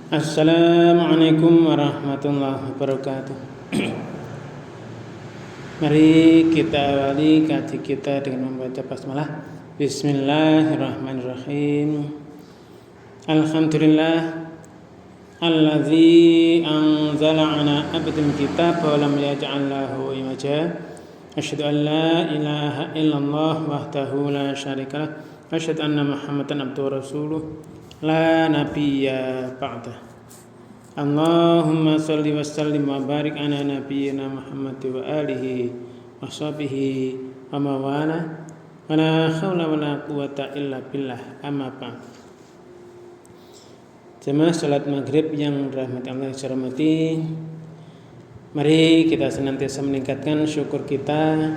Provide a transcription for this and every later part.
Assalamualaikum warahmatullahi wabarakatuh. Mari kita awali kaji kita dengan membaca basmalah. Bismillahirrahmanirrahim. Alhamdulillah allazi anzala ala abdil kitab wa lam yaj'al lahu iwaja. Asyhadu an la ilaha illallah wahdahu la syarikalah wa asyhadu anna Muhammadan abduhu wa rasuluh la nabiyya ba'dah. Allahumma salli wa sallim wa barik ala nabiyyina Muhammad wa alihi wa sahbihi wa mawala wa la hawla wa la quwata illa billah, amma ba'd. Jemaah salat maghrib yang dirahmati Allah dirahmati, mari kita senantiasa meningkatkan syukur kita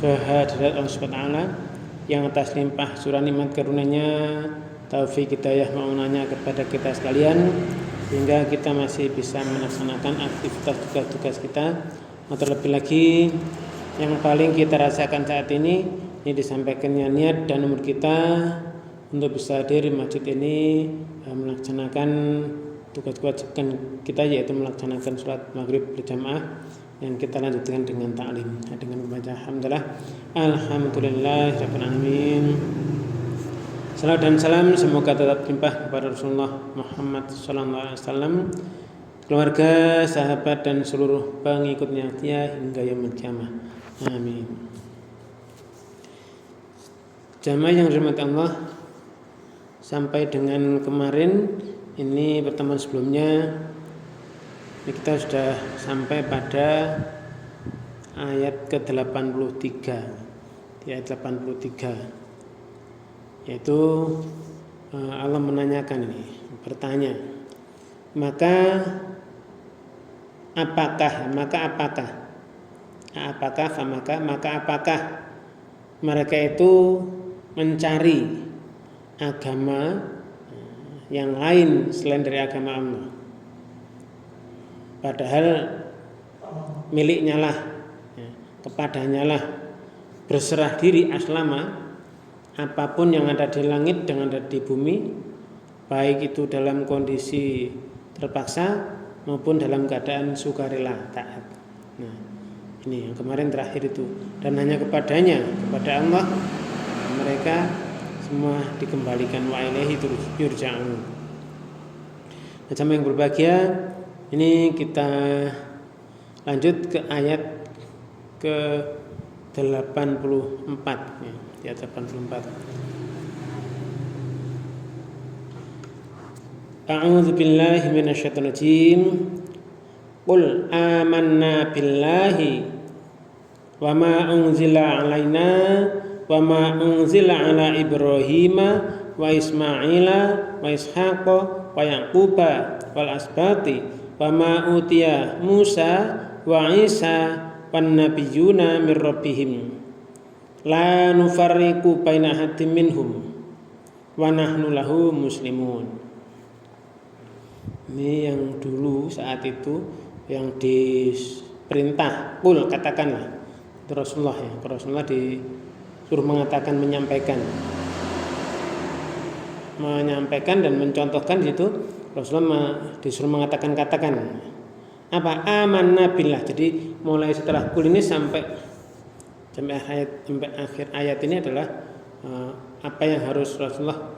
kehadirat Allah Subhanahu wa taala yang atas limpah surah nikmat karunia-Nya, taufik hidayah maunanya kepada kita sekalian, sehingga kita masih bisa melaksanakan aktivitas tugas-tugas kita. Terlebih lagi yang paling kita rasakan saat ini disampaikannya niat dan umur kita untuk bisa hadir di masjid ini melaksanakan tugas kewajiban kita, yaitu melaksanakan sholat maghrib berjamaah yang kita lanjutkan dengan ta'lim, dengan membaca alhamdulillah rabbil alamin. Salam dan salam semoga tetap limpah kepada Rasulullah Muhammad SAW, keluarga, sahabat dan seluruh pengikutnya dia hingga yaumul qiyamah. Amin. Jamaah yang dirahmati Allah, sampai dengan kemarin ini pertemuan sebelumnya kita sudah sampai pada ayat ke-83. Di ayat 83 yaitu Allah menanyakan ini, bertanya, maka apakah mereka itu mencari agama yang lain selain dari agama Allah, padahal miliknya lah, kepadanya lah berserah diri aslama apapun yang ada di langit dan ada di bumi, baik itu dalam kondisi terpaksa maupun dalam keadaan sukarela taat. Nah, ini yang kemarin terakhir itu, dan hanya kepadanya, kepada Allah mereka semua dikembalikan, wa ilaihi yurja'un. Sama yang berbahagia, ini kita lanjut ke ayat ke-84 ya, di ayat 84. A'udzu billahi minasyaitonir rajim. Qul amanna billahi wa ma unzila alaina wa ma unzila ala Ibrahima wa Ismaila wa Ishaqa wa Yaquba wal asbati wa ma utiya Musa wa Isa wan nabiyyuna mir rabbihim la nufarriqu baina ahadin minhum wa nahnu lahu muslimun. Ini yang dulu saat itu yang diperintah, qul katakanlah, itu Rasulullah ya, Rasulullah disuruh mengatakan, menyampaikan dan mencontohkan itu. Rasulullah disuruh mengatakan, katakan apa? Amanna billah. Jadi mulai setelah qul ini sampai akhir ayat ini adalah apa yang harus Rasulullah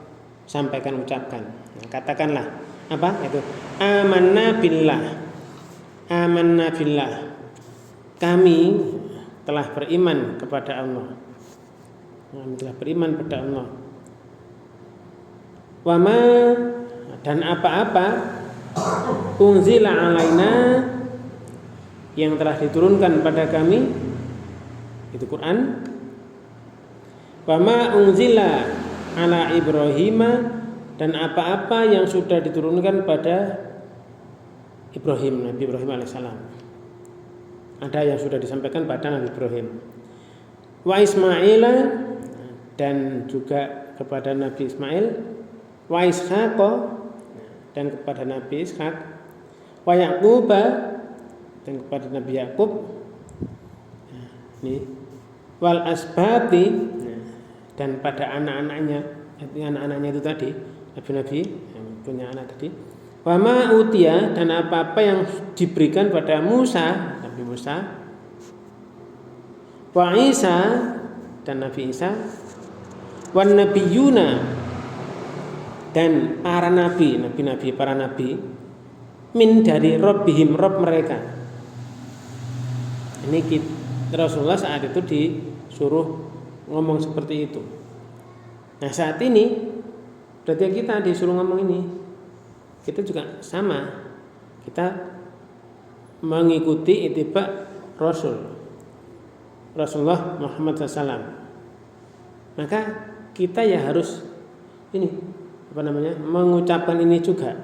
sampaikan, ucapkan. Nah, katakanlah apa itu? Amanna billah. Amanna billah. Kami telah beriman kepada Allah. Kami telah beriman kepada Allah. Wama, dan apa-apa unzila alaina, yang telah diturunkan pada kami, itu Quran. Wama unzila ala Ibrahima, dan apa-apa yang sudah diturunkan pada Ibrahim, Nabi Ibrahim alaihissalam. Ada yang sudah disampaikan pada Nabi Ibrahim. Wa Ismaila, dan juga kepada Nabi Ismail. Wa Ishaqa, dan kepada Nabi Ishaq. Wa Yaquba, dan kepada Nabi Yakub. Ini wal asbati, dan pada anak-anaknya itu tadi, nabi-nabi yang punya anak tadi. Wa ma utiya, dan apa-apa yang diberikan pada Musa, Nabi Musa, wa Isa, dan Nabi Isa, wan nabiyuna, dan para nabi, nabi-nabi, para nabi, min dari Rabbihim, Rabb mereka. Ini Rasulullah saat itu disuruh ngomong seperti itu. Nah saat ini berarti kita disuruh ngomong ini, kita juga sama, kita mengikuti ittiba Rasulullah Muhammad SAW. Maka kita ya harus ini mengucapkan ini juga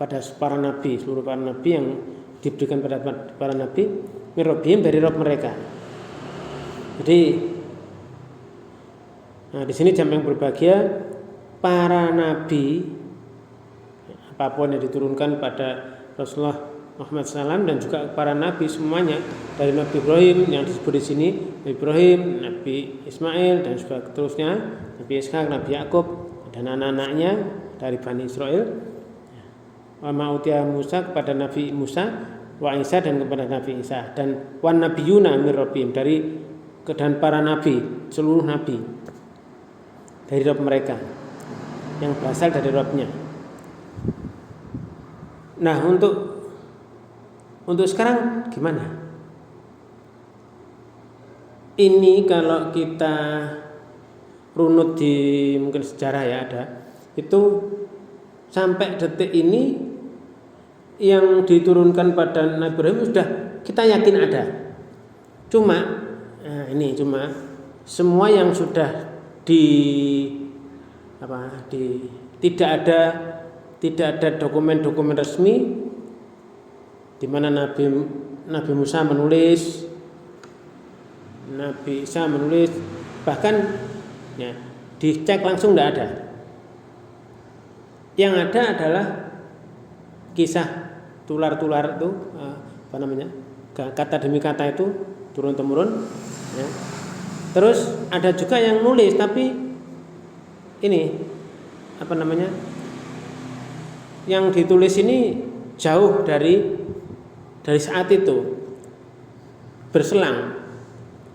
pada para nabi, seluruh para nabi yang diberikan pada para nabi mirobihim, dari Rabb mereka. Jadi di sini jam yang berbahagia, para nabi apapun yang diturunkan pada Rasulullah Muhammad SAW dan juga para nabi semuanya, dari Nabi Ibrahim yang disebut di sini, Nabi Ibrahim, Nabi Ismail dan seterusnya, Nabi Ishak, Nabi Yakub dan anak-anaknya dari Bani Israel. Wa ma'utiya Musa, kepada Nabi Musa, wa Isa, dan kepada Nabi Isa, dan wan nabiyuna mir rabbihim, dari dan para nabi, seluruh nabi dari Rabb mereka, yang berasal dari Rabbnya. Nah untuk sekarang gimana? Ini kalau kita runut di mungkin sejarah ya ada, itu sampai detik ini yang diturunkan pada Nabi Ibrahim sudah kita yakin ada. Cuma semua yang sudah tidak ada dokumen-dokumen resmi di mana Nabi Musa menulis, Nabi Isa menulis, bahkan ya, dicek langsung tidak ada. Yang ada adalah kisah tular-tular itu, kata demi kata itu turun temurun. Ya. Terus ada juga yang nulis, tapi ini yang ditulis ini jauh dari saat itu, berselang.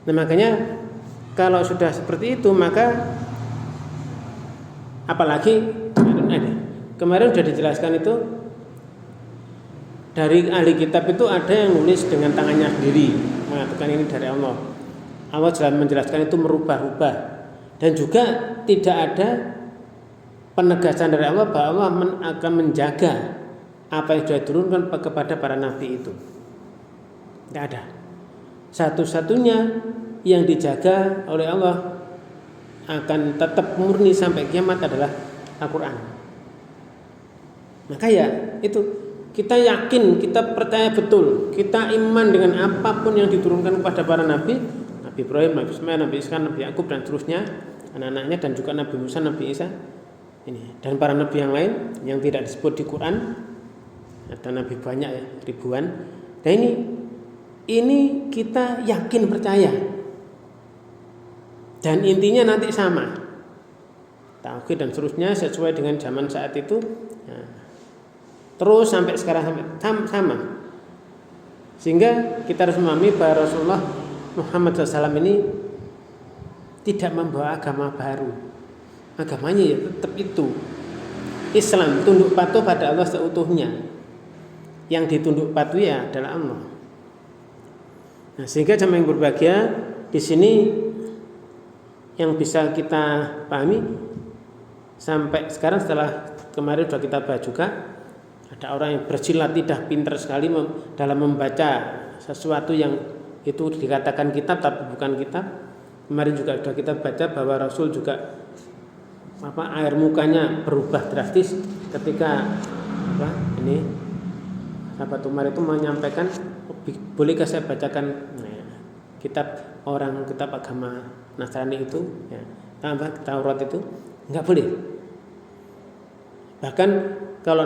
Nah makanya kalau sudah seperti itu, maka apalagi kemarin sudah dijelaskan itu, dari ahli kitab itu ada yang nulis dengan tangannya sendiri, mengatakan ini dari Allah. Allah jelas menjelaskan itu merubah-rubah, dan juga tidak ada penegasan dari Allah bahwa Allah akan menjaga apa yang sudah diturunkan kepada para nabi itu. Tidak ada. Satu-satunya yang dijaga oleh Allah akan tetap murni sampai kiamat adalah Al-Quran. Maka ya itu, kita yakin, kita percaya betul, kita iman dengan apapun yang diturunkan kepada para nabi, Nabi Ibrahim, Nabi Ismail, Nabi Ishak, Nabi Yakub dan seterusnya, anak-anaknya, dan juga Nabi Musa, Nabi Isa, ini dan para nabi yang lain yang tidak disebut di Quran. Ada nabi banyak ya, ribuan. Dan ini kita yakin, percaya. Dan intinya nanti sama, tauhid dan seterusnya sesuai dengan zaman saat itu. Nah, terus sampai sekarang sama. Sehingga kita harus memahami bahwa Rasulullah Muhammad SAW ini tidak membawa agama baru. Agamanya ya tetap itu, Islam, tunduk patuh pada Allah seutuhnya. Yang ditunduk patuhi ya adalah Allah. Nah, sehingga jamaah yang berbahagia, di sini yang bisa kita pahami sampai sekarang, setelah kemarin sudah kita bahas juga, ada orang yang bersilat lidah, pintar sekali dalam membaca sesuatu yang itu dikatakan kitab tapi bukan kitab. Kemarin juga sudah kita baca bahwa Rasul juga air mukanya berubah drastis ketika sahabat Umar itu menyampaikan, bolehkah saya bacakan kitab agama Nasrani itu, ya, Taurat itu? Enggak boleh. Bahkan kalau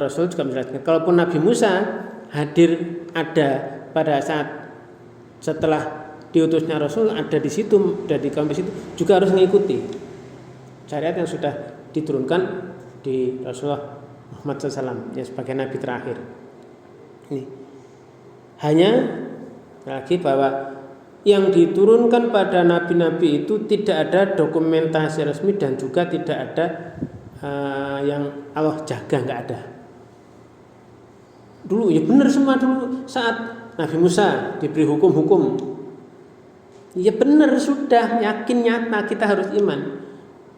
Rasul juga menjelaskan, kalaupun Nabi Musa hadir ada pada saat setelah diutusnya Rasul, ada di situ, ada di kaum di situ, juga harus mengikuti syariat yang sudah diturunkan di Rasulullah Muhammad SAW yang sebagai nabi terakhir. Ini hanya lagi bahwa yang diturunkan pada nabi-nabi itu tidak ada dokumentasi resmi dan juga tidak ada yang Allah jaga, nggak ada. Dulu ya benar semua dulu saat Nabi Musa diberi hukum-hukum, ya benar sudah yakin nyata kita harus iman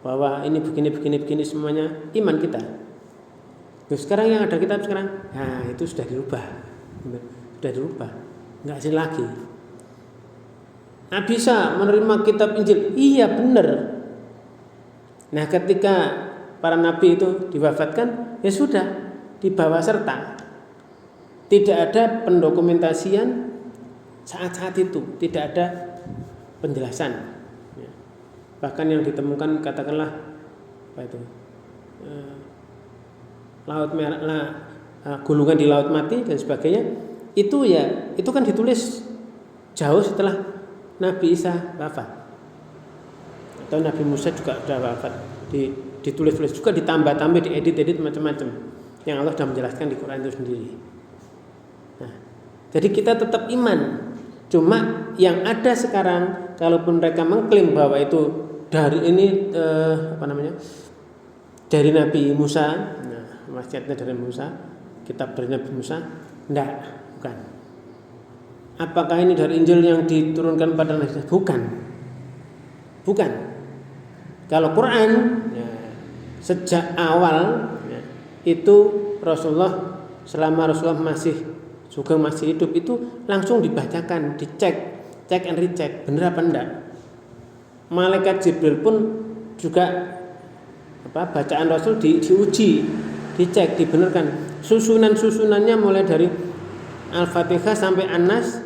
bahwa ini begini semuanya iman kita. Terus sekarang yang ada kitab sekarang, nah itu sudah dirubah, nggak asli lagi. Nah bisa menerima kitab Injil, iya benar. Nah ketika para nabi itu diwafatkan, ya sudah dibawa serta. Tidak ada pendokumentasian saat-saat itu, tidak ada penjelasan. Bahkan yang ditemukan katakanlah apa itu laut merah, gulungan di laut mati dan sebagainya, itu kan ditulis jauh setelah Nabi Isa wafat atau Nabi Musa juga sudah wafat, ditulis juga, ditambah-tambah, diedit macam-macam yang Allah sudah menjelaskan di Quran itu sendiri. Nah, jadi kita tetap iman. Cuma yang ada sekarang, kalaupun mereka mengklaim bahwa itu dari ini dari Nabi Musa, nah, masjidnya dari Musa, kitab dari Nabi Musa, enggak, bukan. Apakah ini dari Injil yang diturunkan pada Nabi? Bukan. Kalau Quran ya, sejak awal ya, itu Rasulullah selama Rasulullah masih hidup itu langsung dibacakan, dicek, check and recheck, benar apa enggak. Malaikat Jibril pun juga bacaan Rasul diuji, dicek, dibenarkan. Susunannya mulai dari Al-Fatihah sampai An-Nas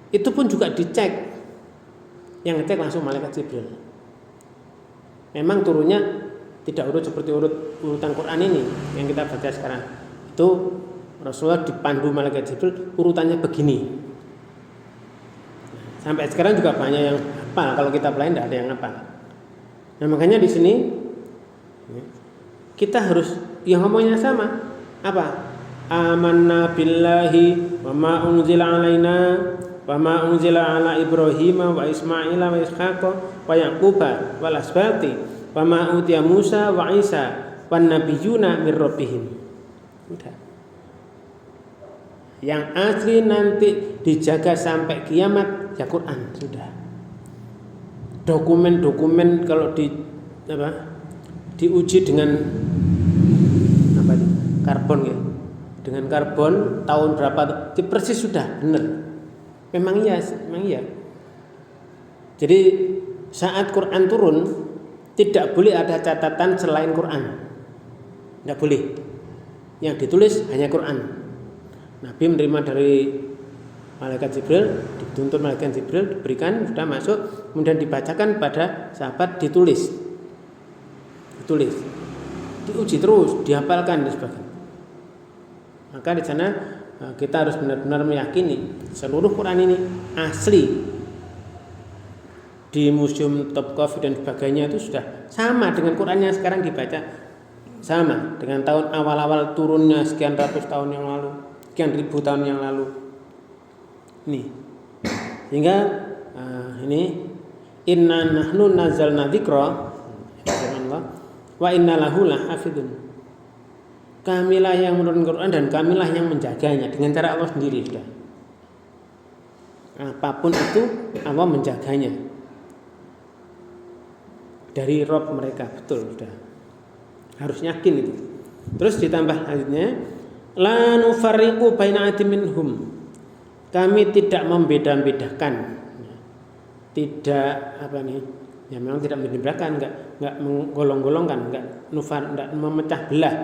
itu pun juga dicek. Yang ngecek langsung malaikat Jibril. Memang turunnya tidak urut seperti urutan Quran ini yang kita baca sekarang. Itu Rasulullah dipandu malaikat Jibril urutannya begini. Sampai sekarang juga banyak yang hafal. Kalau kita lain tidak ada yang hafal. Nah makanya di sini kita harus yang ngomongnya sama. Apa? Amanna billahi wa ma unzila alaina wa ma unzila ala Ibrahim wa Ismaila wa Ishaqa wa Yaquba wal asbati wa ma utiya Musa wa Isa wan nabiyyuna mir rabbihim. Udah. Yang asli nanti dijaga sampai kiamat ya Quran sudah. Dokumen-dokumen kalau diuji dengan karbon ya. Dengan karbon tahun berapa persis sudah benar. Memang iya. Jadi saat Quran turun tidak boleh ada catatan selain Quran. Tidak boleh. Yang ditulis hanya Quran. Nabi menerima dari malaikat Jibril, dituntut malaikat Jibril, diberikan, sudah masuk, kemudian dibacakan pada sahabat, ditulis, diuji terus, dihafalkan dan sebagainya. Maka di sana kita harus benar-benar meyakini seluruh Quran ini asli. Di museum Topkapi dan sebagainya itu sudah sama dengan Quran yang sekarang dibaca, sama dengan tahun awal-awal turunnya sekian ratus tahun yang lalu, sekian ribu tahun yang lalu. Ini sehingga ini inna nahnu nazzalna dzikra wa inna lahu lahafidun. Kamilah yang menurunkan Quran dan kamilah yang menjaganya dengan cara Allah sendiri sudah. Apapun itu Allah menjaganya dari Rabb mereka, betul sudah. Harus yakin itu. Terus ditambah ayatnya la nufarriqu baina ahadin minhum. Kami tidak membeda-bedakan. Tidak ya memang tidak membeda-bedakan, enggak menggolong-golongkan, enggak memecah belah.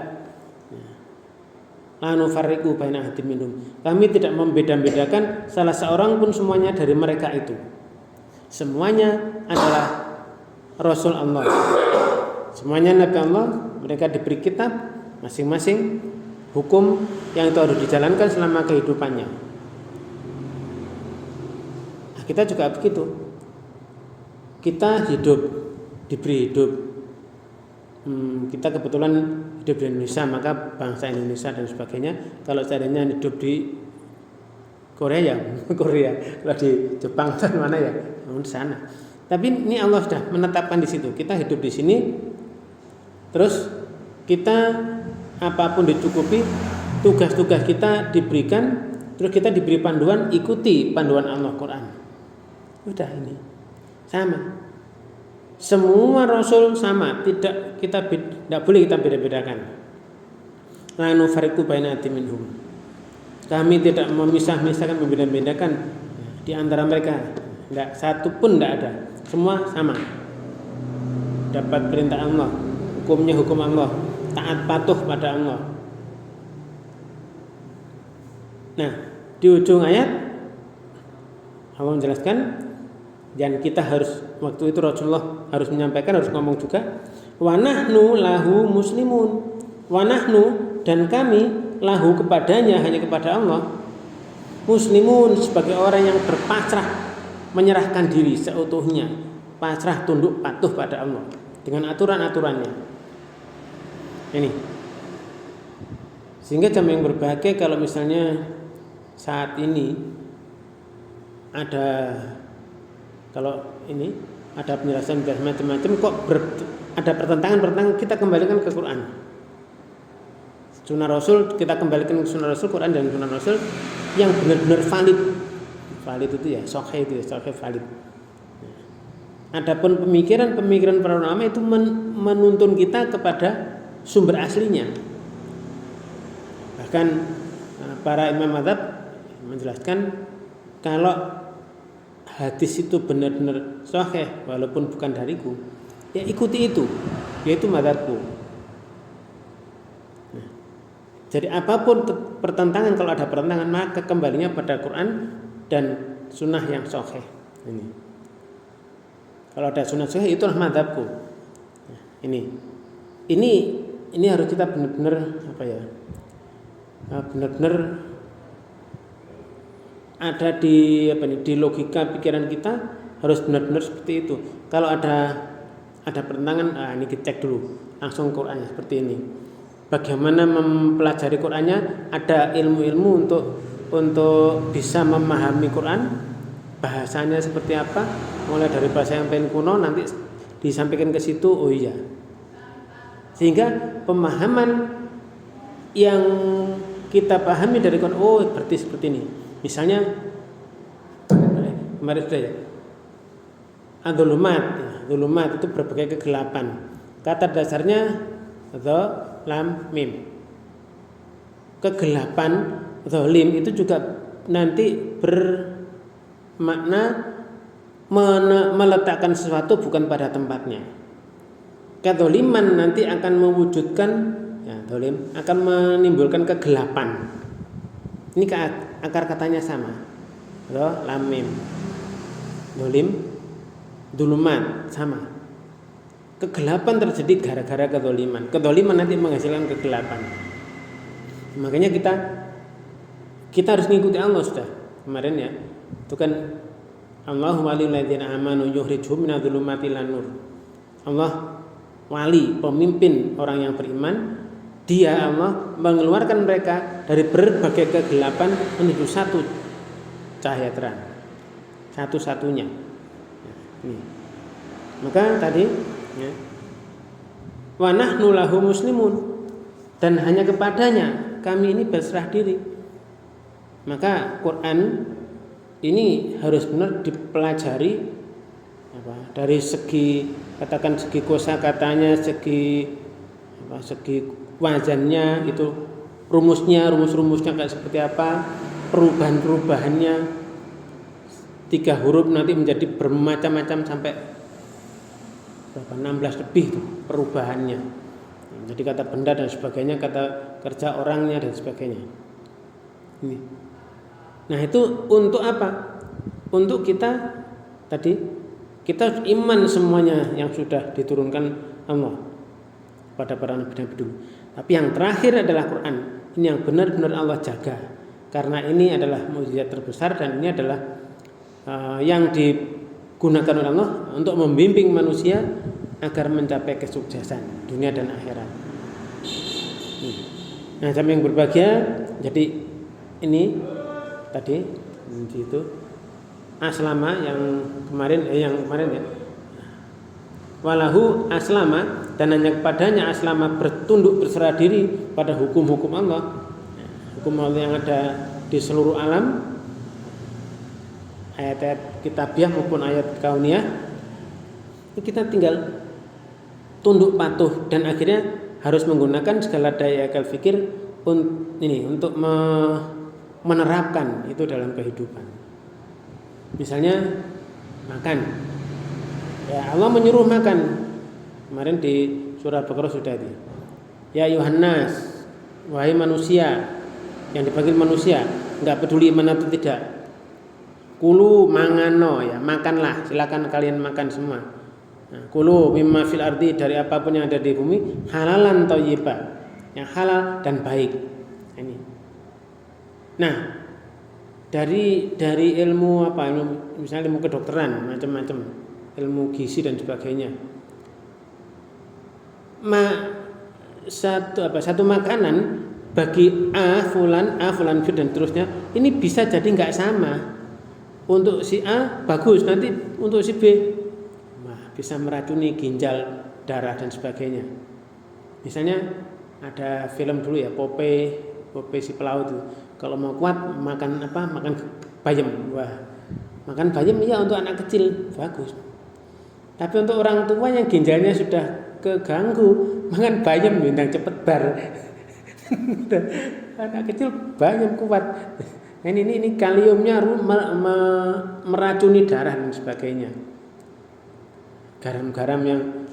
La nufarriqu baina ahadin minhum. Kami tidak membeda-bedakan salah seorang pun semuanya dari mereka itu. Semuanya adalah Rasul Allah. Semuanya Nabi Allah, mereka diberi kitab masing-masing hukum yang itu harus dijalankan selama kehidupannya. Nah, kita juga begitu. Kita hidup, diberi hidup. kita kebetulan hidup di Indonesia, maka bangsa Indonesia dan sebagainya. Kalau seandainya hidup di Korea ya Korea, kalau di Jepang atau mana ya di sana. Tapi ini Allah sudah menetapkan di situ. Kita hidup di sini, terus kita apapun dicukupi, tugas-tugas kita diberikan, terus kita diberi panduan, ikuti panduan Allah Quran. Udah ini sama. Semua rasul sama, tidak boleh kita beda-bedakan. La nufarriqu baina ahadin minhum. Kami tidak memisah-misahkan, membeda-bedakan di antara mereka. Enggak, satu pun enggak ada. Semua sama. Dapat perintah Allah, hukumnya hukum Allah, taat patuh pada Allah. Nah, di ujung ayat Allah menjelaskan, dan kita harus, waktu itu Rasulullah harus menyampaikan, harus ngomong juga, wa nahnu lahu muslimun. Wa nahnu, dan kami, lahu kepadanya, hanya kepada Allah, muslimun, sebagai orang yang berpasrah, menyerahkan diri seutuhnya, pasrah, tunduk, patuh pada Allah dengan aturan-aturannya. Ini sehingga jamaah yang berbahagia kalau misalnya saat ini kalau ini ada penjelasan macam-macam, kok ada pertentangan, kita kembalikan ke Quran. Sunnah Rasul, kita kembalikan ke Sunnah Rasul, Quran dan Sunnah Rasul yang benar-benar valid itu ya, sahih itu ya, sahih valid. Adapun pemikiran para ulama itu menuntun kita kepada sumber aslinya. Bahkan para imam mazhab menjelaskan kalau hadis itu benar-benar sahih walaupun bukan dariku, ya ikuti itu, yaitu mazhabku. Nah, jadi apapun pertentangan, kalau ada pertentangan maka kembalinya pada Quran dan sunnah yang sahih. Kalau ada sunnah sahih, itulah mazhabku. Nah, ini harus kita benar-benar benar-benar ada di logika pikiran kita, harus benar-benar seperti itu. Kalau ada pertentangan, ini kita cek dulu langsung Qurannya seperti ini. Bagaimana mempelajari Qurannya? Ada ilmu-ilmu untuk bisa memahami Quran, bahasanya seperti apa, mulai dari bahasa yang paling kuno nanti disampaikan ke situ. Oh iya, sehingga pemahaman yang kita pahami dari Quran, oh berarti seperti ini. Misalnya kemarin sudah ya, Dzulumat itu berbagai kegelapan. Kata dasarnya dza lam mim. Kegelapan, zalim itu juga nanti bermakna meletakkan sesuatu bukan pada tempatnya. Kedzaliman nanti akan mewujudkan, ya, zalim akan menimbulkan kegelapan. Ini akar katanya sama. Lam mim. Zalim, dzulumat sama. Kegelapan terjadi gara-gara kedzaliman. Kedzaliman nanti menghasilkan kegelapan. Makanya kita harus mengikuti Allah sudah. Kemarin ya, itu kan Allahu waliyul ladzina amanu yukhrijuhum minadz-dzulumati ilan nur. Allah wali, pemimpin orang yang beriman. Dia Allah mengeluarkan mereka dari berbagai kegelapan menuju satu cahaya terang, satu-satunya. Ini. Maka tadi, ya, wa nahnu lahu muslimun, dan hanya kepadanya kami ini berserah diri. Maka Quran ini harus benar dipelajari dari segi, katakan segi kosakatanya, segi wazannya, itu rumus-rumusnya kayak seperti apa, perubahan-perubahannya, 3 huruf nanti menjadi bermacam-macam sampai 16 lebih itu perubahannya. Jadi kata benda dan sebagainya, kata kerja orangnya dan sebagainya. Ini. Nah itu untuk apa? Untuk kita iman semuanya yang sudah diturunkan Allah pada para nabi-nabi dulu. Tapi yang terakhir adalah Quran. Ini yang benar-benar Allah jaga. Karena ini adalah mukjizat terbesar dan ini adalah yang digunakan oleh Allah untuk membimbing manusia agar mencapai kesuksesan dunia dan akhirat. Nah, jamaah yang berbahagia, jadi ini tadi itu aslama yang kemarin ya. Walahu aslama, dan hanya kepadanya aslama bertunduk berserah diri pada hukum-hukum Allah. Hukum Allah yang ada di seluruh alam, ayat-ayat kitabiah maupun ayat kauniyah. Ini kita tinggal tunduk patuh dan akhirnya harus menggunakan segala daya akal fikir untuk menerapkan itu dalam kehidupan. Misalnya makan, ya Allah menyuruh makan. Kemarin di surah Baqarah sudah itu. Ya Yohanes, wahai manusia, yang dipanggil manusia, nggak peduli iman atau tidak. Kulu mangano, ya makanlah, silakan kalian makan semua. Nah, kulu mimma fil ardi, dari apapun yang ada di bumi, halalan thayyiba, yang halal dan baik. Ini. Nah, dari ilmu apa? Misalnya ilmu kedokteran, macam-macam, ilmu gizi dan sebagainya. Satu makanan bagi A fulan B dan terusnya, ini bisa jadi nggak sama. Untuk si A bagus, nanti untuk si B bisa meracuni ginjal, darah dan sebagainya. Misalnya ada film dulu ya, Popeye si pelaut itu. Kalau mau kuat makan apa? Makan bayam. Wah, makan bayam iya untuk anak kecil bagus. Tapi untuk orang tua yang ginjalnya sudah keganggu, makan bayam bintang cepet bar. Anak kecil bayam kuat. Ini kaliumnya meracuni darah dan sebagainya. Garam-garam yang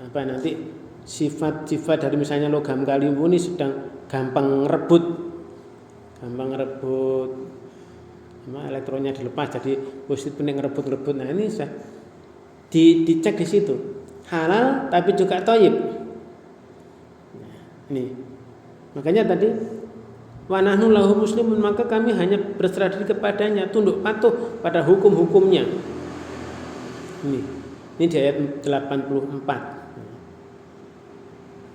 nanti sifat-sifat dari misalnya logam kalium ini sedang gampang ngerebut elektronnya dilepas, jadi positif pening ngerebut. Nah ini dicek di situ, halal tapi juga thayyib. Nah, ini makanya tadi wa nahnu lahu muslimun, maka kami hanya berserah diri kepadanya, tunduk patuh pada hukum-hukumnya. Ini di ayat 84.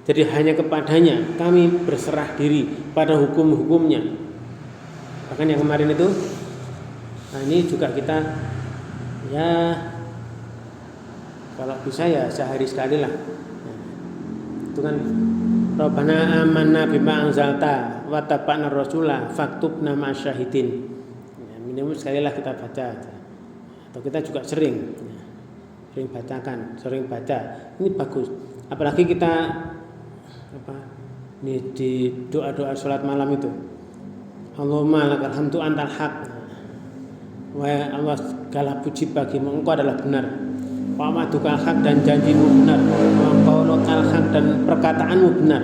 Jadi hanya kepadanya kami berserah diri pada hukum-hukumnya. Bahkan yang kemarin itu, nah ini juga kita ya kalau bisa ya sehari sekali lah. Itu kan Rabbana amanna bima anzalta wa tabana rasulah faktubna ma'asyahidin. Ya, minimum sekali lah kita baca. Atau kita juga sering baca. Ini bagus. Apalagi kita ini di doa-doa sholat malam itu. Allahumma lakal hamdu antal haq. Wahai Allah, segala puji bagimu, Engkau adalah benar. Wa ma'dukal haq, dan janjimu benar. Wa qaulukal haq, dan perkataanmu benar.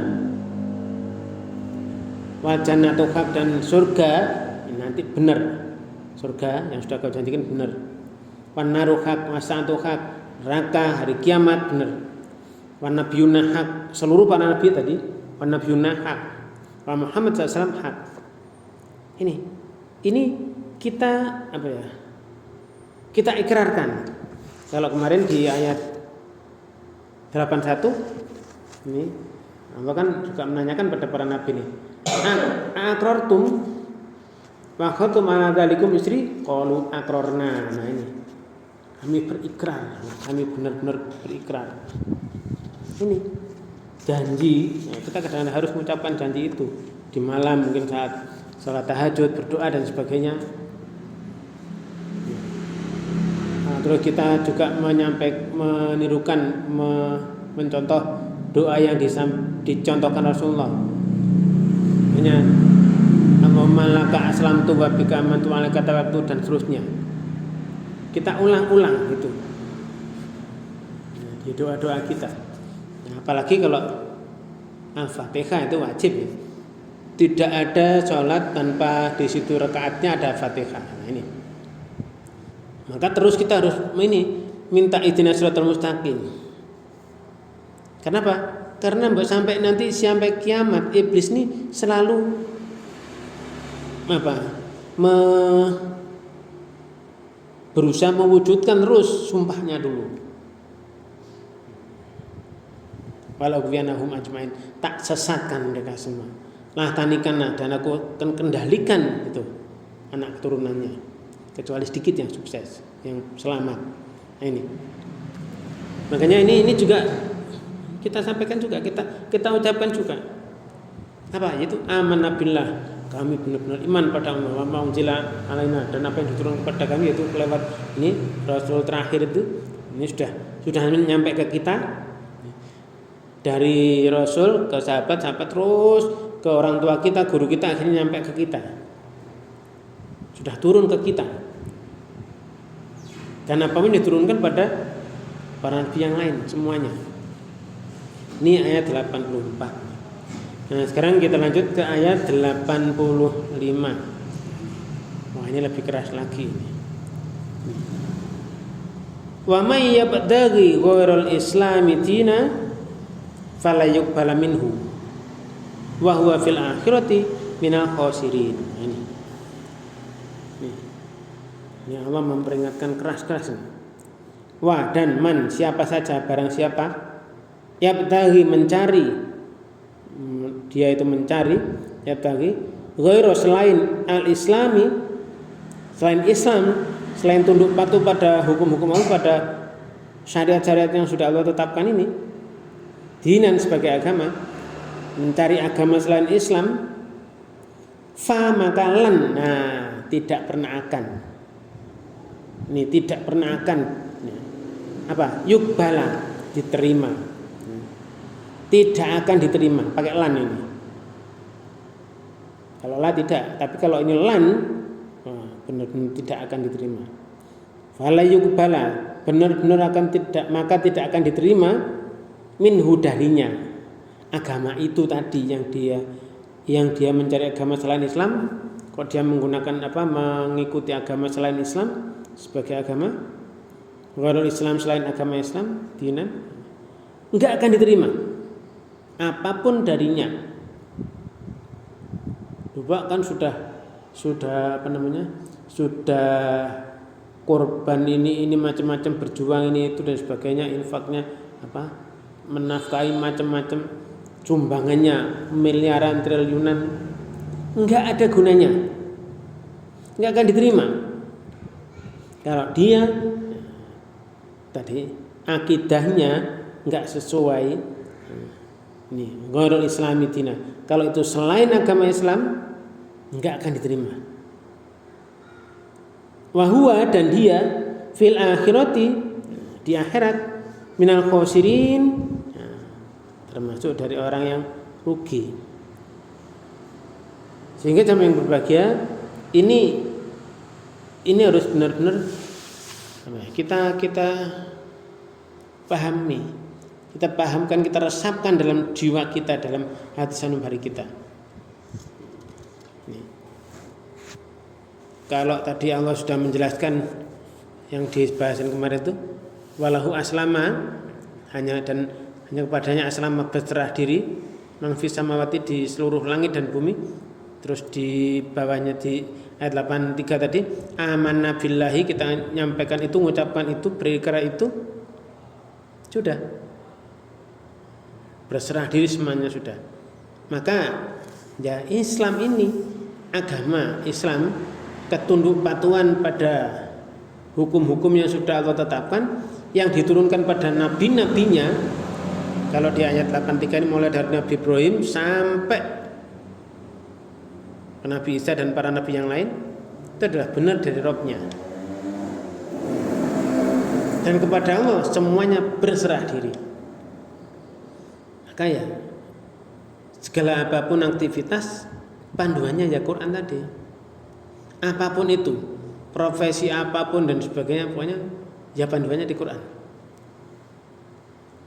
Wa jannatul haq, dan surga ini nanti benar. Surga yang sudah kau janjikan benar. Wa naruh haq, wa sa'atul haq, neraka hari kiamat benar. Wa nabiyuna haq, seluruh para nabi tadi. Wa nabiyuna haq, wa Muhammad SAW haq. Ini kita kita ikrarkan. Kalau kemarin di ayat 81 ini Allah kan juga menanyakan pada para nabi nih. Aqrartum wa khatum ala dzalikum isri qalu aqrarna. Nah ini kami berikrar, kami benar-benar berikrar. Ini janji, ya, kita kadang-kadang harus mengucapkan janji itu di malam, mungkin saat salat tahajud, berdoa dan sebagainya. Nah, terus kita juga mencontoh doa yang dicontohkan Rasulullah. Hanya Allahumma laka aslamtu wa bika amantu wa alaika tawakkaltu dan seterusnya. Kita ulang-ulang itu di doa-doa kita. Nah, apalagi kalau Al-Fatihah itu wajib ya. Tidak ada sholat tanpa di situ rakaatnya ada Fatihah. Nah, ini. Maka terus kita harus minta ihdinas shiratal mustaqim. Kenapa? Karena sampai kiamat iblis ini selalu berusaha mewujudkan terus sumpahnya dulu. walau gwiyanahum ajmain, tak sesatkan mereka semua. Lah tanikanlah dan aku akan kendalikan itu anak keturunannya, kecuali sedikit yang sukses, yang selamat. Nah, ini. Makanya ini juga kita sampaikan juga, kita ucapkan juga. Apa? Yaitu amanna billah, kami benar-benar iman pada Allah, wa ma'unzila alaina, dan apa yang diturunkan kepada kami, yaitu lewat ini Rasul terakhir itu, ini sudah nyampe ke kita dari Rasul ke sahabat terus ke orang tua kita, guru kita, akhirnya nyampe ke kita. Sudah turun ke kita. Karena apa pun diturunkan pada para nabi yang lain semuanya. Ini ayat 84. Nah, sekarang kita lanjut ke ayat 85. Wah, ini lebih keras lagi. Wa may yabtaghi ghairal islami dina fala yuqbala minhu wa huwa fil akhirati minal khasirin. Ini Allah memperingatkan keras-keras. Wah, dan man, siapa saja, barang siapa yabtaghi, mencari, dia itu mencari, yabtaghi ghairu, selain al-islami, selain Islam, selain tunduk patuh pada hukum-hukum Allah, pada syariat-syariat yang sudah Allah tetapkan ini, dinan sebagai agama, mencari agama selain Islam, fa maka lan, nah tidak pernah akan, ini tidak pernah akan apa? Yukbala, diterima, tidak akan diterima, pakai lan ini. Kalau la tidak, tapi kalau ini lan, benar-benar tidak akan diterima. Fala yukbala, benar-benar akan tidak, maka tidak akan diterima minhu, darinya, agama itu tadi yang dia mencari agama selain Islam. Kok dia menggunakan apa, mengikuti agama selain Islam sebagai agama, ghairul Islam, selain agama Islam, dinan, enggak akan diterima apapun darinya. Coba kan sudah apa namanya, sudah korban ini macam-macam, berjuang ini itu dan sebagainya, infaknya apa, menafkahi macam-macam, sumbangannya miliaran, triliunan, enggak ada gunanya, enggak akan diterima kalau dia tadi akidahnya enggak sesuai. Ini ghairul islami dina, kalau itu selain agama Islam enggak akan diterima. Wahwa, dan dia fil akhirati, di akhirat, minal khosirin, termasuk dari orang yang rugi. Sehingga jamaah yang berbahagia, ini harus benar-benar kita pahami, kita pahamkan, kita resapkan dalam jiwa kita, dalam hati sanubari kita. Kalau tadi Allah sudah menjelaskan yang dibahasan kemarin itu, walahu aslama, hanya kepadanya aslama, berserah diri, mangfis samawati, di seluruh langit dan bumi. Terus di bawahnya di ayat 83 tadi, amanna billahi, kita nyampaikan itu, mengucapkan itu, berikrar itu, sudah berserah diri semuanya sudah. Maka ya Islam ini, agama Islam, ketundukpatuhan pada hukum-hukum yang sudah Allah tetapkan, yang diturunkan pada nabi-nabinya. Kalau di ayat 83 ini mulai dari Nabi Ibrahim sampai Nabi Isa dan para nabi yang lain, itu adalah benar dari Rabb-nya. Dan kepada Allah semuanya berserah diri. Maka ya segala apapun aktivitas, panduannya ya Quran tadi. Apapun itu, profesi apapun dan sebagainya, pokoknya ya panduannya di Quran.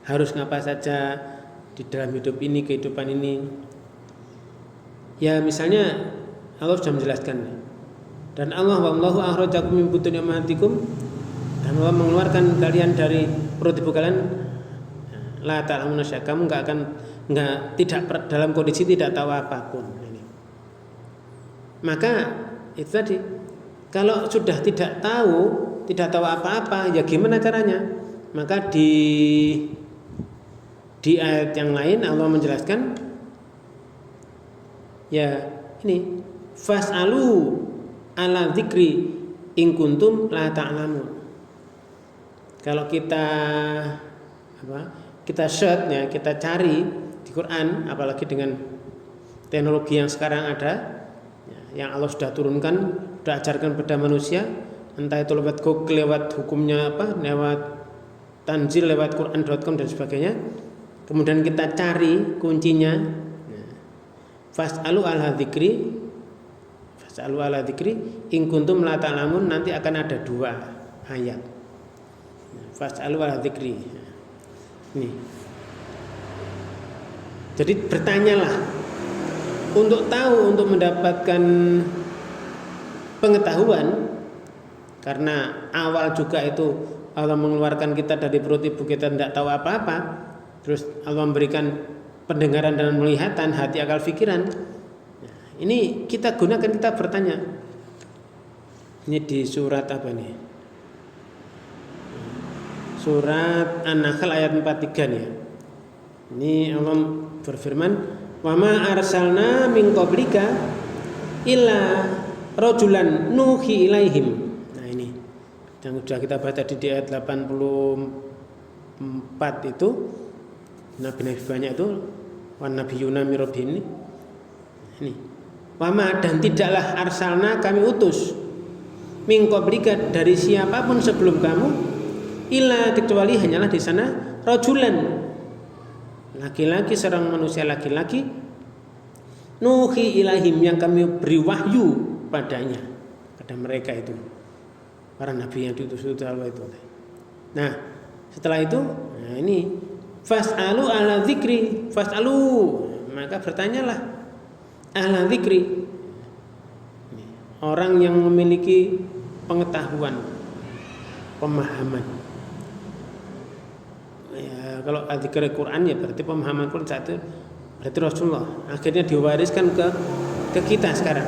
Harus ngapa saja di dalam hidup ini, kehidupan ini. Ya misalnya Allah sudah menjelaskan, dan Allah wallahu akhrajakum min butuni ummatikum, dan Allah mengeluarkan kalian dari perut ibu kalian, la ta'lamuna syai'an, kamu tidak dalam kondisi tidak tahu apapun. Maka itu tadi, kalau sudah tidak tahu apa-apa, ya gimana caranya? Maka di ayat yang lain Allah menjelaskan ya ini fas'alu ala dzikri in kuntum la ta'lamun. Kalau kita kita search ya, kita cari di Quran, apalagi dengan teknologi yang sekarang ada yang Allah sudah turunkan, sudah ajarkan pada manusia, entah itu lewat Google, lewat hukumnya lewat Tanzil, lewat Quran.com dan sebagainya. Kemudian kita cari kuncinya fas'alu ala dzikri in kuntum la ta'lamun, nanti akan ada 2 ayat. Fas'alu ala dzikri. Ini. Jadi bertanyalah untuk tahu, untuk mendapatkan pengetahuan, karena awal juga itu Allah mengeluarkan kita dari perut ibu, kita tidak tahu apa-apa. Terus Allah memberikan pendengaran dan penglihatan, hati, akal, pikiran. Ini kita gunakan, kita bertanya. Ini di surat apa ini? Surat An-Nahl ayat 43 nih. Ini Allah berfirman, "Wa ma arsalna min qablika illa rajulan nuhi ilaihim." Nah ini yang sudah kita baca di ayat 84 itu, nabi-nabi banyak itu, wan nabiyuna min rabbihim ini. Wa ma, dan tidaklah arsalna kami utus min qablika dari siapapun sebelum kamu, illa kecuali hanyalah di sana rajulan, laki-laki, seorang manusia laki-laki, nuhi ilahim, yang kami beri wahyu padanya, pada mereka itu, para nabi yang diutus itu Allah itu. Nah setelah itu, nah ini fas'alu ala dzikri, fas'alu, maka bertanyalah ala dzikri, orang yang memiliki pengetahuan, pemahaman. Ya, kalau al-dzikr Quran ya berarti pemahaman Quran satu, berarti Rasulullah akhirnya diwariskan ke kita sekarang,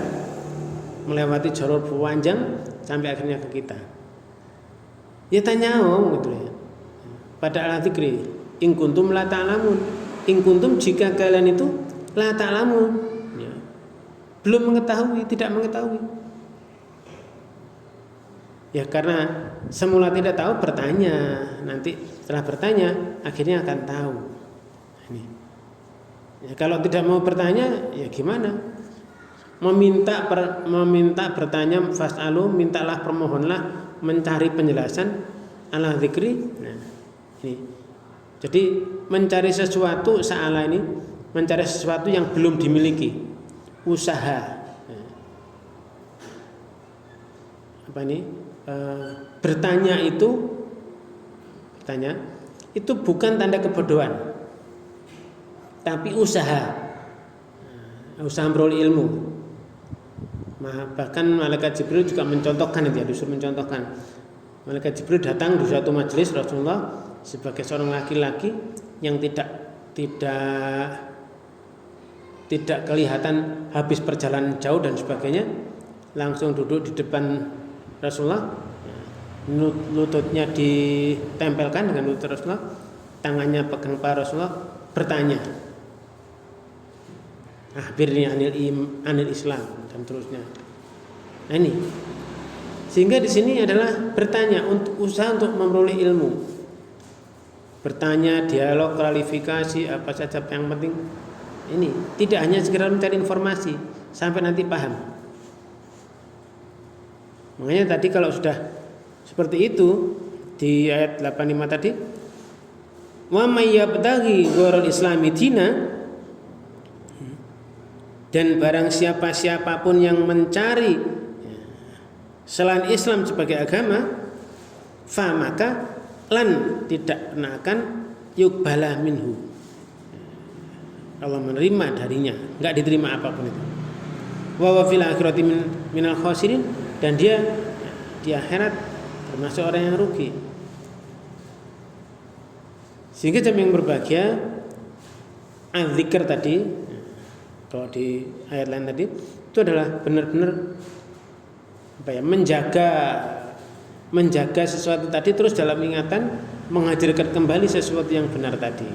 melewati jalur panjang sampai akhirnya ke kita. Ya tanya gitu ya. Pada al-dzikri in kuntum la ta'lamun, in kuntum, jika kalian itu la ta'lamun, ya, belum mengetahui, tidak mengetahui. Ya karena semula tidak tahu, bertanya, nanti setelah bertanya akhirnya akan tahu. Ini. Ya, kalau tidak mau bertanya ya gimana? Meminta bertanya, fas'alu, mintalah, permohonlah, mencari penjelasan ala dzikri. Nah, ini. Jadi mencari sesuatu, sa'ala ini mencari sesuatu yang belum dimiliki, usaha. Apa ini? Bertanya itu bukan tanda kebodohan, tapi usaha memperoleh ilmu. Bahkan malaikat Jibril juga mencontohkan itu ya, disuruh mencontohkan. Malaikat Jibril datang di suatu majelis Rasulullah sebagai seorang laki-laki yang tidak kelihatan habis perjalanan jauh dan sebagainya, langsung duduk di depan Rasulullah, lututnya ditempelkan dengan lutut Rasulullah, tangannya pegang paha Rasulullah, bertanya, akhbirni anil Islam dan terusnya. Nah ini, sehingga di sini adalah bertanya, untuk usaha untuk memperoleh ilmu, bertanya, dialog, klarifikasi, apa saja yang penting. Ini tidak hanya sekedar mencari informasi sampai nanti paham. Makanya tadi kalau sudah seperti itu di ayat 85 tadi, wa may yabtaghi ghairal islami dina, dan barang siapapun yang mencari selain Islam sebagai agama, fa maka lan, tidak pernah akan yuqbala minhu, Allah menerima darinya, enggak diterima apapun itu. Wa fil akhirati minal khasirin, dan dia di akhirat termasuk orang yang rugi. Sehingga jemaah yang berbahagia, az-zikr tadi, kalau di ayat lain tadi, itu adalah benar-benar menjaga sesuatu tadi, terus dalam ingatan menghadirkan kembali sesuatu yang benar tadi.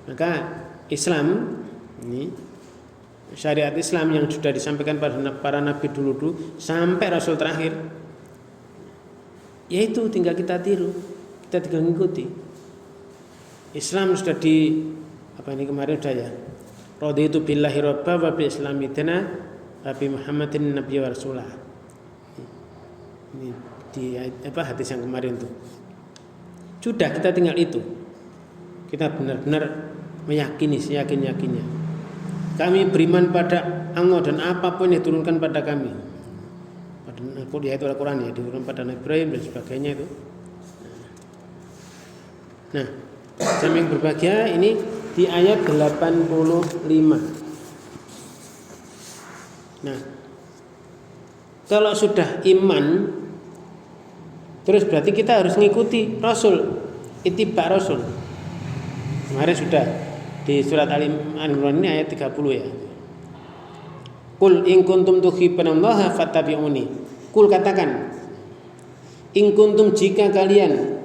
Maka Islam ini syariat Islam yang sudah disampaikan pada para nabi dulu sampai rasul terakhir, yaitu tinggal kita tiru, kita tinggal mengikuti. Islam sudah kemarin sudah ya. Raditu billahi rabba wa bi islami dina wa bi Muhammadin nabiyya wa rasulah. Ini di hadis yang kemarin itu. Sudah kita tinggal itu. Kita benar-benar meyakini seyakin-yakinnya. Kami beriman pada Allah dan apapun yang diturunkan pada kami. Yaitu Al-Quran ya, diturunkan pada Nabi Ibrahim dan sebagainya itu. Nah, jam yang berbahagia ini di ayat 85. Nah, kalau sudah iman, terus berarti kita harus mengikuti Rasul, ittiba Rasul. Kemarin sudah di surat Al-Imran ini ayat 30 ya. Qul in kuntum tuhibbunallaha fattabi'uni. Qul katakan, in kuntum jika kalian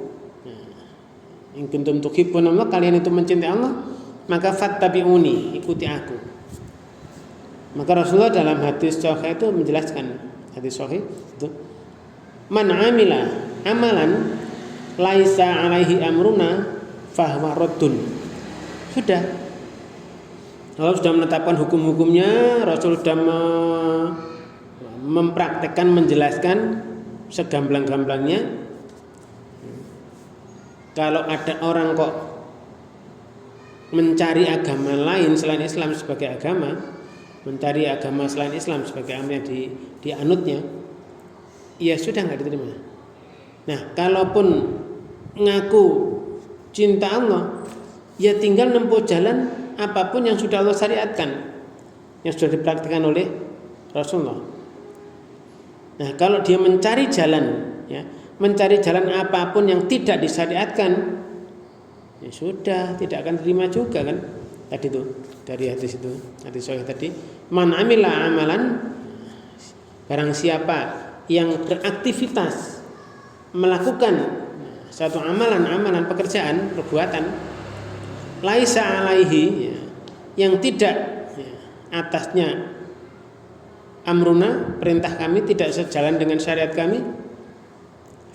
in kuntum tuhibbunallaha, kalian itu mencintai Allah, maka fattabi'uni, ikuti aku. Maka Rasulullah dalam hadis sahih itu menjelaskan, hadis sahih itu, man amila amalan laisa alaihi amruna fahuwa raddun. Sudah, Allah sudah menetapkan hukum-hukumnya, Rasul sudah mempraktekkan, menjelaskan segamblang-gamblangnya. Kalau ada orang kok mencari agama lain selain Islam sebagai agama, mencari agama selain Islam sebagai agama yang dianutnya, ya sudah nggak diterima. Nah, kalaupun ngaku cinta Allah, ya tinggal nempuh jalan apapun yang sudah Allah syariatkan, yang sudah dipraktikkan oleh Rasulullah. Nah, kalau dia mencari jalan, ya, mencari jalan apapun yang tidak disyariatkan, ya sudah, tidak akan terima juga kan. Tadi itu dari hadis itu, hadis sahih tadi, man amila amalan, barang siapa yang beraktivitas melakukan satu amalan pekerjaan, perbuatan, laisa alaihi, ya, yang tidak, ya, atasnya amruna, perintah kami, tidak sejalan dengan syariat kami,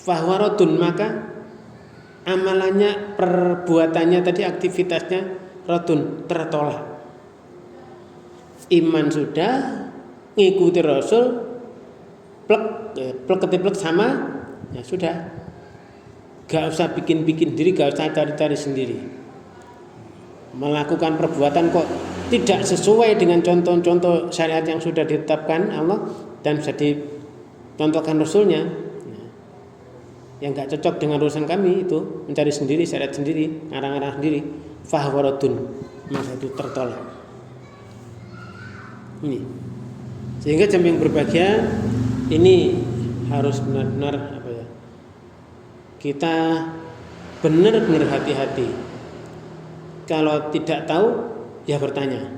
fahuwa raddun, maka amalannya, perbuatannya tadi, aktivitasnya raddun, tertolak. Iman sudah, ngikuti Rasul, plek ketiplek sama, ya sudah, gak usah bikin-bikin diri, gak usah cari-cari sendiri. Melakukan perbuatan kok tidak sesuai dengan contoh-contoh syariat yang sudah ditetapkan Allah dan bisa dicontohkan Rasulnya, yang gak cocok dengan urusan kami, itu mencari sendiri, syariat sendiri, ngarang-ngarang sendiri, fahuwa raddun, maka itu tertolak. Ini sehingga jam yang berbahagia ini harus benar-benar kita benar-benar hati-hati. Kalau tidak tahu, ya bertanya,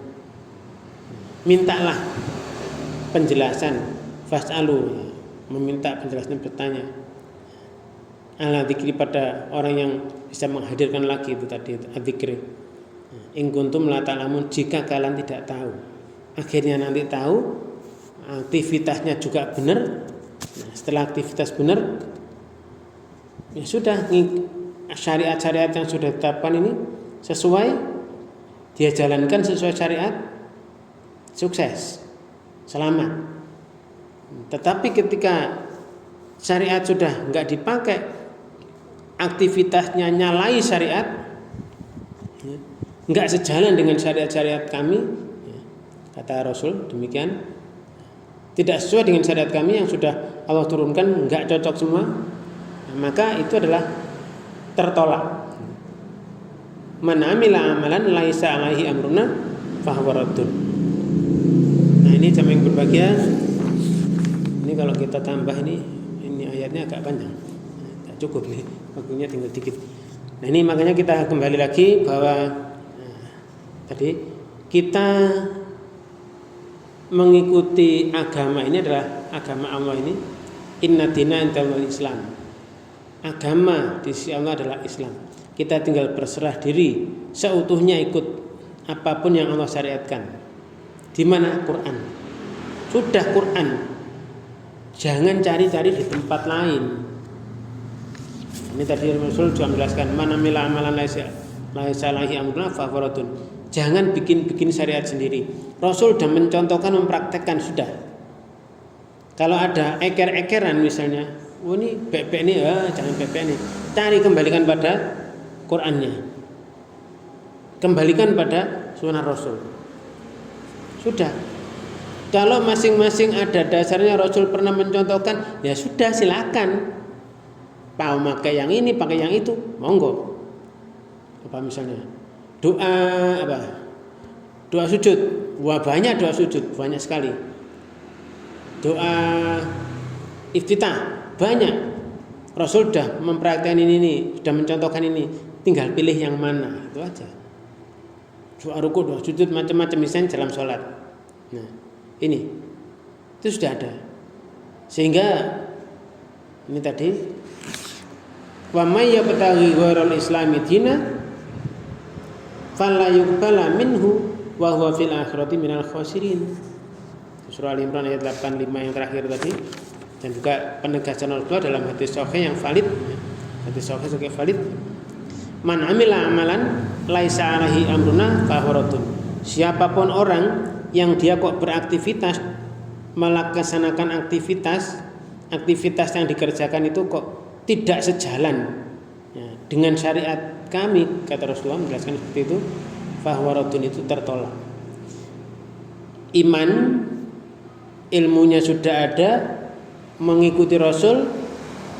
mintalah penjelasan, fas'alu, meminta penjelasan, bertanya. Ala dzikri, pada orang yang bisa menghadirkan lagi itu tadi, adzikri. In kuntum la ta'lamun, jika kalian tidak tahu. Akhirnya nanti tahu, aktivitasnya juga benar. Nah, setelah aktivitas benar, ya sudah, syariat-syariat yang sudah ditetapkan ini sesuai, dia jalankan sesuai syariat, sukses, selamat. Tetapi ketika syariat sudah enggak dipakai, aktivitasnya nyalai syariat, enggak sejalan dengan syariat-syariat kami, kata Rasul demikian, tidak sesuai dengan syariat kami yang sudah Allah turunkan, enggak cocok semua, maka itu adalah tertolak. Man amila amalan laisa alaihi amruna fahuwa raddun. Nah, ini jam yang berbahagia. Ini kalau kita tambah ini ayatnya agak panjang. Tak cukup nih, waktunya tinggal dikit. Nah, ini makanya kita kembali lagi bahwa tadi kita mengikuti agama ini adalah agama Allah ini. Inna dina indallahil Islam. Agama di sisi Allah adalah Islam. Kita tinggal berserah diri seutuhnya ikut apapun yang Allah syariatkan. Di mana Quran? Sudah Quran. Jangan cari-cari di tempat lain. Ini tadi Rasul juga menjelaskan mana mila amalan laisa alaihi amruna fa faradun. Jangan bikin syariat sendiri. Rasul sudah mencontohkan, mempraktekkan sudah. Kalau ada eker-ekeran misalnya, oh ini bebek ini, jangan bebek ini. Cari kembalikan pada Qurannya. Kembalikan pada sunnah Rasul. Sudah. Kalau masing-masing ada dasarnya, Rasul pernah mencontohkan, ya sudah silakan. Mau pakai yang ini, pakai yang itu, monggo. Apa misalnya? Doa sujud. Wah, banyak doa sujud, banyak sekali. Doa iftitah, banyak. Rasul sudah mempraktikkan ini, sudah mencontohkan ini. Tinggal pilih yang mana, itu aja. Doa ruku, doa sujud, macam-macam misalnya dalam sholat. Nah, ini itu sudah ada. Sehingga ini tadi, wa may yabtaghi ghairal islami dina fala yuqbala minhu wa huwa fil akhirati minal khasirin. Surah Al-Imran ayat 85 yang terakhir tadi. Dan juga penegasan Rasulullah dalam hadis sahih yang valid. Hadis sahih sebagai valid. Man amila amalan laisa alaihi amruna fa faradun. Siapapun orang yang dia kok beraktivitas, melaksanakan aktivitas yang dikerjakan itu kok tidak sejalan ya, dengan syariat kami, kata Rasulullah menjelaskan seperti itu, fahuwaradun, itu tertolak. Iman, ilmunya sudah ada, mengikuti Rasul,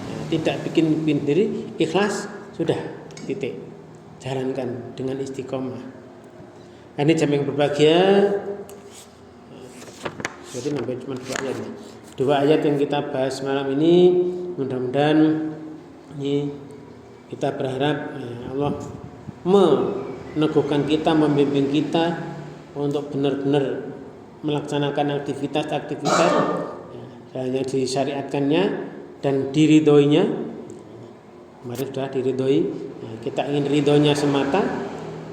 ya, tidak bikin diri, ikhlas, sudah, titik. Jalankan dengan istiqomah. Ini jam yang berbahagia. Jadi sampai cuma 2 ayat. 2 ayat yang kita bahas malam ini, mudah-mudahan ini kita berharap Allah meneguhkan kita, membimbing kita untuk benar-benar melaksanakan aktivitas yang disyariatkannya dan diridhoinya. Kemarin sudah diridhoi, kita ingin ridhonya semata,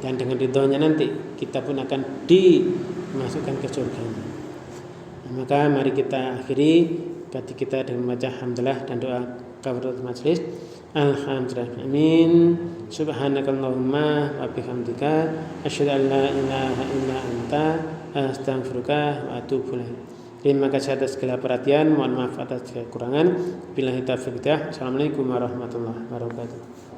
dan dengan ridhonya nanti kita pun akan dimasukkan ke surga. Maka mari kita akhiri kaji kita dengan membaca hamdalah dan doa kafaratul majlis. Alhamdulillah. Amin. Subhanakallahumma wa bihamdika asyhadu an la ilaha illa anta astaghfiruka wa atubu ilaik. Terima kasih atas segala perhatian. Mohon maaf atas segala kekurangan. Billahi taufiq. Assalamualaikum warahmatullahi wabarakatuh.